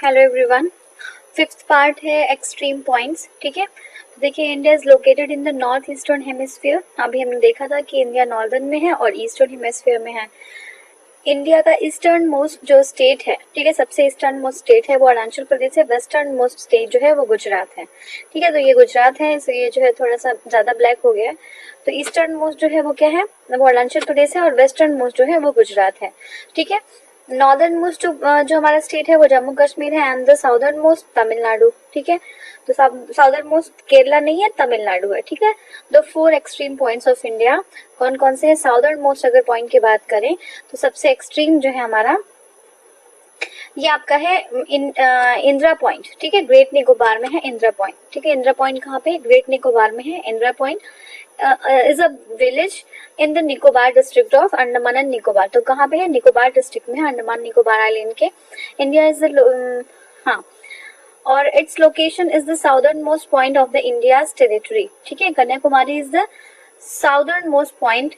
Hello everyone. Fifth part है extreme points. ठीक है, तो देखिए India is located in the north eastern hemisphere. अभी हमने देखा था कि इंडिया नॉर्दर्न में है और ईस्टर्न हेमिस्फीयर में है। इंडिया का ईस्टर्न मोस्ट जो स्टेट है, ठीक है, सबसे ईस्टर्न मोस्ट स्टेट है वो अरुणाचल प्रदेश है। वेस्टर्न मोस्ट स्टेट जो है वो गुजरात है। ठीक है, तो ये गुजरात है, तो ये जो है थोड़ा सा ज्यादा ब्लैक हो गया है। तो ईस्टर्न मोस्ट जो है वो क्या है, वो अरुणाचल प्रदेश है और वेस्टर्न मोस्ट जो है वो गुजरात है। ठीक है, नॉर्दर्न मोस्ट जो हमारा स्टेट है वो जम्मू कश्मीर है and the southern most Tamil Nadu. ठीक है, तो साउदर्न मोस्ट केरला नहीं है, तमिलनाडु है। ठीक है, the four extreme points of India कौन कौन से हैं? साउदर्न मोस्ट अगर पॉइंट की बात करें तो सबसे एक्सट्रीम जो है हमारा ये आपका है इंदिरा पॉइंट। ठीक है, ग्रेट निकोबार में है इंदिरा पॉइंट। ठीक है, इंदिरा पॉइंट कहाँ पे? ग्रेट निकोबार में है। Indira point is a village in the Nicobar district of Andaman and Nicobar. तो कहाँ पे है? निकोबार डिस्ट्रिक्ट में है, अंडमान निकोबार आइलैंड के। इंडिया इज हाँ, और its location is the southern most point of the India's territory. ठीक है, Kanyakumari is the southern most point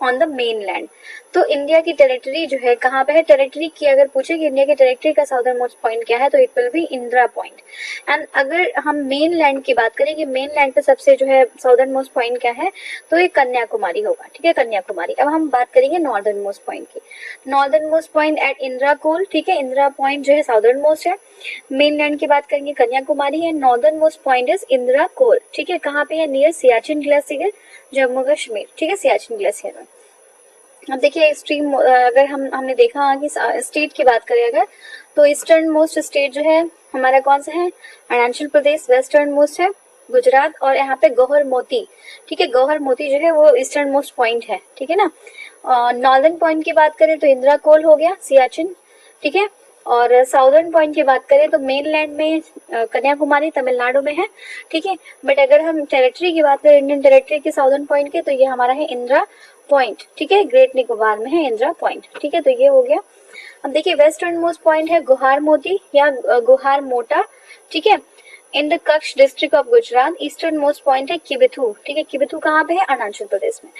on the main land. तो इंडिया की टेरिटरी जो है कहाँ पे है? टेरिटरी की अगर पूछे कि इंडिया की टेरिटरी का साउदर्न मोस्ट पॉइंट क्या है, तो it will be Indira point. And अगर हम मेन लैंड की बात करें कि मेन लैंड पे सबसे जो है साउदर्न मोस्ट पॉइंट क्या है, तो ये कन्याकुमारी होगा। ठीक है, कन्याकुमारी। अब हम बात करेंगे नॉर्दर्न मोस्ट पॉइंट की। Northernmost point at Indira Col. ठीक है, इंदिरा पॉइंट जो है साउदर्न मोस्ट है। मेन लैंड की बात करेंगे कन्याकुमारी है। Northernmost point is Indira Col. ठीक है, कहाँ पे है? Near Siachen glacier, Jammu Kashmir. ठीक है, सियाचिन ग्लेशियर में। अब देखिए एक्सट्रीम अगर हमने देखा कि स्टेट की बात करें अगर, तो ईस्टर्न मोस्ट स्टेट जो है हमारा कौन सा है? अरुणाचल प्रदेश। वेस्टर्न मोस्ट है गुजरात, और यहाँ पे गौहर मोती। ठीक है, गौहर मोती जो है वो ईस्टर्न मोस्ट पॉइंट है। ठीक है ना। नॉर्दर्न पॉइंट की बात करें तो इंदिरा कोल हो गया, सियाचिन। ठीक है, और साउदर्न पॉइंट की बात करें तो मेनलैंड में कन्याकुमारी तमिलनाडु में है। ठीक है, बट अगर हम टेरिटरी की बात करें, इंडियन टेरिटरी के साउदर्न पॉइंट के, तो ये हमारा है इंदिरा पॉइंट। ठीक है, ग्रेट निकोबार में है इंदिरा पॉइंट। ठीक है, तो ये हो गया। अब देखिए वेस्टर्न मोस्ट पॉइंट है गुहार मोती या गुहार मोटा। ठीक है, in the Kutch district of Gujarat. Eastern most point है किबिथू। ठीक है, किबिथू कहाँ पे है? अरुणाचल प्रदेश में।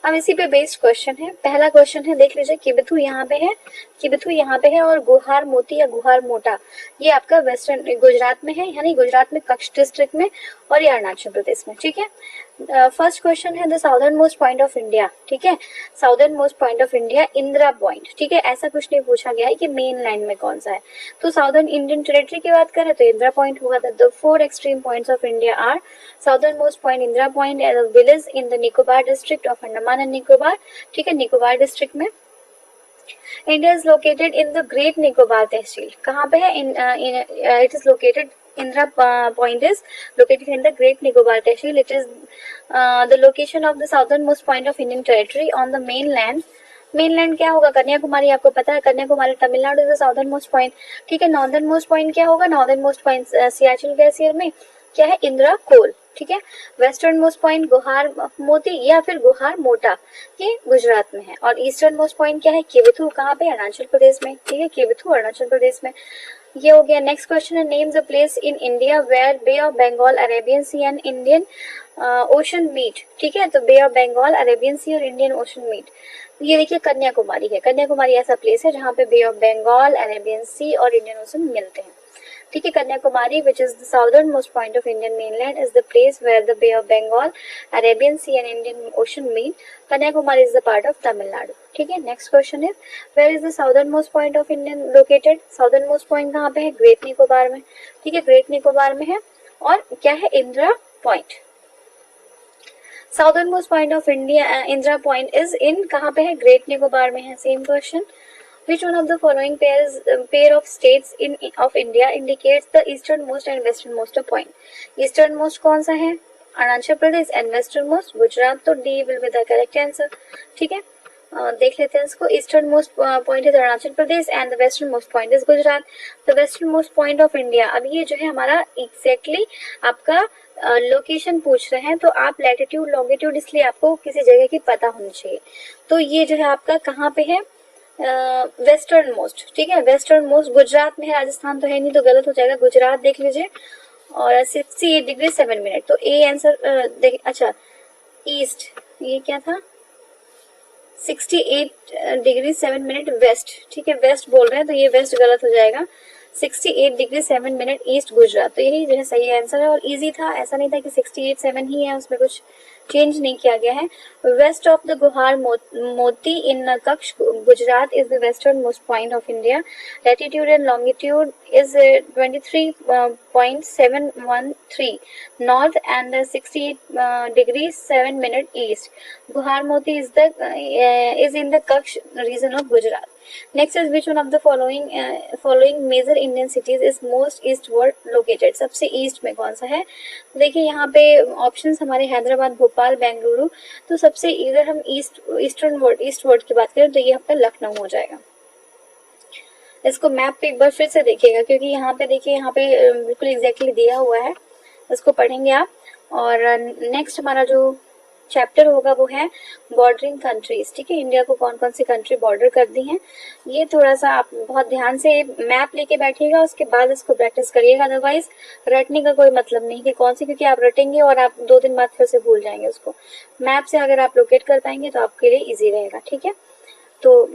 अब इसी पे बेस्ड क्वेश्चन है। पहला क्वेश्चन है, देख लीजिए, किबिथू यहाँ पे है, किबिथू यहाँ पे है, और गुहार मोती या गुहार मोटा ये आपका वेस्टर्न गुजरात में है, यानी गुजरात में कच्छ डिस्ट्रिक्ट में, और ये अरुणाचल प्रदेश में। ठीक है, फर्स्ट क्वेश्चन है the southern most point of India. ठीक है, southern most point of India Indira point. ठीक है, ऐसा कुछ नहीं पूछा गया है कि मेन लैंड में कौन सा है। तो साउदर्न इंडियन टेरिटरी की बात करें तो इंदिरा पॉइंट होगा। The four extreme points of India are southern most point Indira point as a village in the Nicobar district of Andaman and Nicobar. ठीक है, निकोबार डिस्ट्रिक्ट में। India is located in the great Nicobar tehsil. कहाँ पे है? It is located Indira point is located in the Great Nicobar Tehsil. It is the location of the southernmost point of Indian territory on the mainland. Mainland क्या होगा? कन्याकुमारी। आपको पता है Kanyakumari Tamil Nadu is the southern most point. ठीक है, northernmost point क्या होगा? Northern most point Siachen glacier में क्या है? इंदिरा कोल। ठीक है, वेस्टर्न मोस्ट पॉइंट गुहार मोती या फिर गुहार मोटा, ये गुजरात में है। और ईस्टर्न मोस्ट पॉइंट क्या है? किबिथू। कहाँ पे? अरुणाचल प्रदेश में। ठीक है, किबिथू अरुणाचल प्रदेश में। ये हो गया। नेक्स्ट क्वेश्चन है, names a place in India where Bay of Bengal, Arabian Sea and Indian Ocean meet. ठीक है, तो Bay of Bengal, Arabian Sea और इंडियन ओशन मीट। ये देखिए कन्याकुमारी है। कन्याकुमारी ऐसा प्लेस है जहाँ पे Bay of Bengal, Arabian Sea और इंडियन ओशन मिलते हैं। ठीक है, Kanyakumari which is the southern most point of Indian mainland is the place where the Bay of Bengal, Arabian Sea and Indian Ocean meet. Kanyakumari is the part of Tamil Nadu. ठीक है, next question is where is the southern most point of Indian located? Southern most point कहाँ पे है? Great Nicobar में। ठीक है, great Nicobar में है, और क्या है? Indira point. Southern most point of India Indira point is in कहाँ पे है? ग्रेट निकोबार में है। Same question, which one of the following pair of states in of India indicates the easternmost and westernmost point? Easternmost कौन सा है? अरुणाचल प्रदेश। एंड वेस्टर्नमोस्ट गुजरात। तो D will be the correct answer. ठीक है, देख लेते हैं इसको। Eastern most point is Arunachal Pradesh and the western most point is Gujarat. The western most point of India, अब ये जो है हमारा एग्जैक्टली आपका लोकेशन पूछ रहे हैं, तो आप लैटिट्यूड लॉन्गिट्यूड इसलिए आपको किसी जगह की पता होनी चाहिए। तो ये जो है आपका कहाँ पे है? Western most. ठीक है, वेस्टर्न मोस्ट गुजरात में है, राजस्थान तो है नहीं, तो गलत हो जाएगा। गुजरात देख लीजिए, और 68 डिग्री 7 मिनट। तो ए आंसर देख। अच्छा, ईस्ट, ये क्या था? 68 डिग्री 7 मिनट वेस्ट। ठीक है, वेस्ट बोल रहे हैं, तो ये वेस्ट गलत हो जाएगा। 68 डिग्री 7 मिनट ईस्ट गुजरात। तो यही जो है सही आंसर है और इजी था, ऐसा नहीं था कि 68 7 ही है, उसमें कुछ चेंज नहीं किया गया है। वेस्ट ऑफ द गुहार Moti in Kutch Gujarat is the western most point of India. Latitude and longitude is 23.713 north and 68 degree 7 minute east. Guhar Moti is in the Kutch region of Gujarat. Next is which one of the following major Indian cities is most eastward located? सबसे east में कौन सा है? देखिए यहाँ पे options हमारे हैदराबाद, भोपाल, बेंगलुरु। तो सबसे इधर हम ईस्टवर्ड की बात करें तो ये आपका लखनऊ हो जाएगा। इसको मैप पे एक बार फिर से देखिएगा क्योंकि यहाँ पे देखिए यहाँ पे बिल्कुल एग्जैक्टली दिया हुआ है, इसको पढ़ेंगे आप। और नेक्स्ट हमारा जो चैप्टर होगा वो है बॉर्डरिंग कंट्रीज। ठीक है, इंडिया को कौन कौन सी कंट्री बॉर्डर कर दी हैं, ये थोड़ा सा आप बहुत ध्यान से मैप लेके बैठिएगा, उसके बाद इसको प्रैक्टिस करिएगा। अदरवाइज रटने का कोई मतलब नहीं कि कौन सी, क्योंकि आप रटेंगे और आप 2 दिन बाद फिर से भूल जाएंगे उसको। मैप से अगर आप लोकेट कर पाएंगे तो आपके लिए ईजी रहेगा। ठीक है, तो